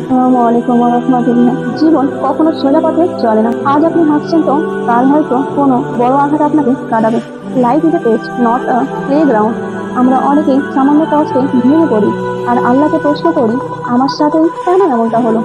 আসসালামু আলাইকুম ওয়া রাহমাতুল্লাহ। জীবন কখনো সোজা পথে চলে না। আজ আপনি হাসছেন তো কাল হয়তো কোনো বড় আঘাত আপনাকে কাঁদাবে। Life is a test, not a playground. আমরা অনেকেই সামান্য কষ্টে ভেঙে পড়ি আর আল্লাহকে প্রশ্ন করি, আমার সাথেই কেন এমনটা হলো।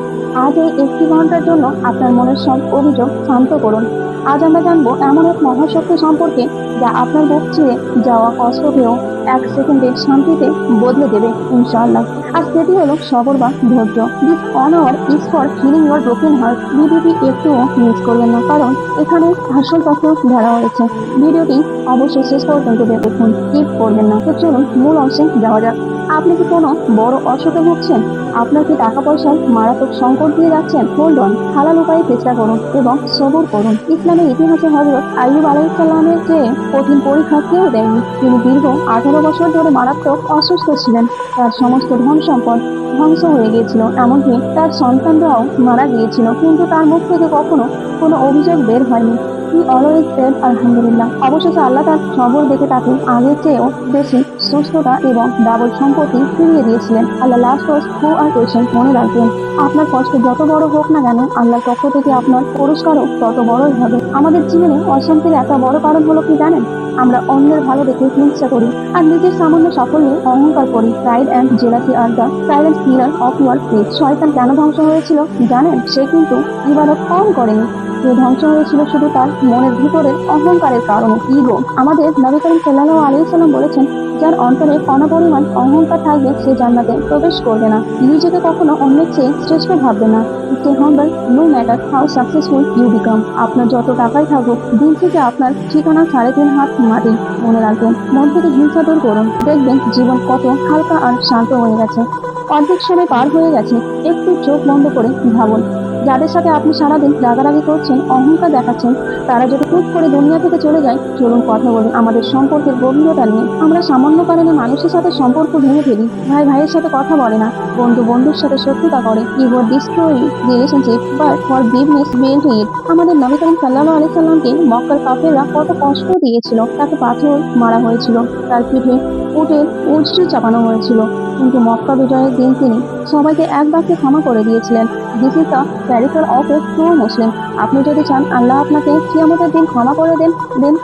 আজ এই একটি ঘন্টার জন্য আপনার মনের সব অভিযোগ শান্ত করুন। আজ আমরা জানবো এমন এক মহাশক্তি সম্পর্কে যা আপনার বুক চিরে যাওয়া কষ্টকেও এক সেকেন্ডে শান্তিতে বদলে দেবে ইনশাআল্লাহ। আর সেটি হলো সবর বা ধৈর্য। This one hour is for healing your broken heart. ভিডিওটি একটুও মিস করবেন না, কারণ এখানে আসল তথ্য ধরা হয়েছে। ভিডিওটি অবশ্যই শেষ পর্যন্ত দেখুন, স্কিপ করবেন না। তো চলুন মূল অংশে যাওয়া যাক। আপনি কি কোনো বড় অসুখে ভুগছেন? আপনার কি টাকা পয়সার মারাত্মক সংকট দিয়ে যাচ্ছেন? হোল্ড অন, হালাল উপায়ে চেষ্টা করুন এবং সবর করুন। ইসলামের ইতিহাসে হযরত আইয়ুব আলাইহিসসালামের চেয়ে কঠিন পরীক্ষা কেউ দেয়নি। তিনি দীর্ঘ 18 বছর ধরে মারাত্মক অসুস্থ ছিলেন। তার সমস্ত ধন সম্পদ ধ্বংস হয়ে গিয়েছিল, এমনকি তার সন্তানরাও মারা গিয়েছিল, কিন্তু তার মুখ থেকে কখনো কোনো অভিযোগ বের হয়নি। হি অলওয়েজ সেড আলহামদুলিল্লাহ। অবশেষে আল্লাহ তার সবর দেখে তাকে আগের চেয়েও বেশি সুস্থতা এবং ডাবল সম্পত্তি ফিরিয়ে দিয়েছিলেন। আল্লাহ লাস্ট ওয়াজ হু আর পেশেন্ট। মনে রাখবেন, আপনার কষ্ট যত বড় হোক না কেন, আল্লাহর পক্ষ থেকে আপনার পুরস্কারও তত বড়ই হবে। আমাদের জীবনে অশান্তির একটা বড় কারণ হলো কি জানেন? আমরা অন্যের ভালো দেখে হিংসা করি আর নিজের সামান্য সাফল্যে অহংকার করি। Pride and jealousy are the silent killer of your faith. শয়তান কেন ধ্বংস হয়েছিল জানেন? সে কিন্তু ইবাদত কম করেনি, সে ধ্বংস হয়েছিল শুধু তার মনের ভিতরের অহংকারের কারণে, ইগো। আমাদের নবী করিম সাল্লাল্লাহু আলাইহি সাল্লাম বলেছেন, যার অন্তরে কণা পরিমাণ অহংকার থাকবে সে জান্নাতে প্রবেশ করবে না। নিজেকে কখনো অন্যের চেয়ে শ্রেষ্ঠ ভাববে না। Stay humble no matter how successful you become. আপনার যত টাকাই থাকুক, দিন থেকে আপনার ঠিকানা 3.5 হাত মাটি। মনে রাখবেন, মন থেকে হিংসা দূর করুন, দেখবেন জীবন কত হালকা আর শান্ত হয়ে গেছে। অর্ধেক সময় পার হয়ে গেছে। একটু চোখ বন্ধ করে ভাবুন, যাদের সাথে আপনি সারাদিন রাগারাগি করছেন, অহংকার দেখাচ্ছেন, তারা যদি হুট করে দুনিয়া থেকে চলে যায়। চলুন কথা বলি আমাদের সম্পর্কের গভীরতা নিয়ে। আমরা সামান্য কারণে মানুষের সাথে সম্পর্ক ভেঙে ফেলি। ভাই ভাইয়ের সাথে কথা বলে না, বন্ধু বন্ধুর সাথে শত্রুতা করে। Ego destroy relationship but forgiveness build it. আমাদের নবী করিম সাল্লাল্লাহু আলাইহি সাল্লামকে মক্কার কাফেররা কত কষ্ট দিয়েছিল। তাকে পাথর মারা হয়েছিল, তার পিঠে উটের উষ্ট্রি চাপানো হয়েছিল, কিন্তু মক্কা বিজয়ের দিন তিনি সবাইকে এক বাক্যে ক্ষমা করে দিয়েছিলেন। This is the character of a true মুসলিম। আপনি যদি চান আল্লাহ আপনাকে কিয়ামতের দিন ক্ষমা করে দেন,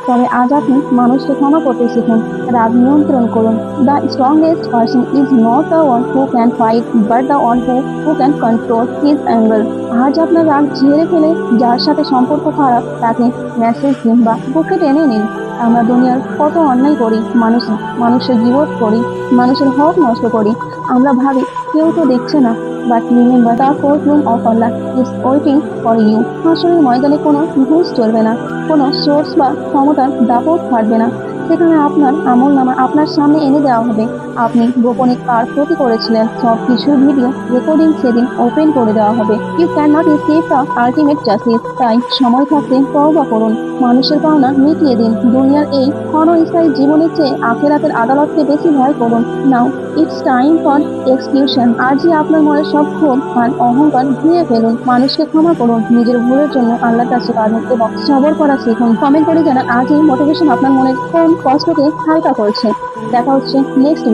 তবে আজ আপনি মানুষকে ক্ষমা করতে শিখুন, রাগ নিয়ন্ত্রণ করুন। The strongest person is not the one who can fight, but the one who can control his angle. আজ আপনার রাগ ঝেড়ে ফেলে যার সাথে সম্পর্ক খারাপ তাকে মেসেজ দিন বা বুকে টেনে নিন। আমরা দুনিয়ার কত অন্যায় করি, মানুষের গীবত করি, মানুষের হক নষ্ট করি। আমরা ভাবি কেউ তো দেখছে না, but remember the courtroom of Allah is waiting for you. হাসরের ময়দানে কোনো ঘুষ চলবে না, কোনো সোর্স বা ক্ষমতার দাপট থাকবে না। সেখানে আপনার আমলনামা আপনার সামনে এনে দেওয়া হবে। আপনি গোপনে কার ক্ষতি করেছিলেন সব কিছুর ভিডিও রেকর্ডিং সেদিন ওপেন করে দেওয়া হবে। You can not escape the ultimate justice. তাই সময় থাকতে তওবা করুন, মানুষের পাওনা মিটিয়ে দিন। দুনিয়ার এই ক্ষণস্থায়ী জীবনের চেয়ে আখিরাতের আদালতকে বেশি ভয় করুন। Now it's time for এক্সকিউশন। আজই আপনার মনে সব ক্ষোভ আর অহংকার ধুয়ে ফেলুন। মানুষকে ক্ষমা করুন, নিজের ভুলের জন্য আল্লাহর কাছে কাঁদুন এবং সবর করা শিখুন। কমেন্ট করে জানান আজ এই মোটিভেশন আপনার মনের কোন কষ্টকে হালকা করছে। দেখা হচ্ছে নেক্সট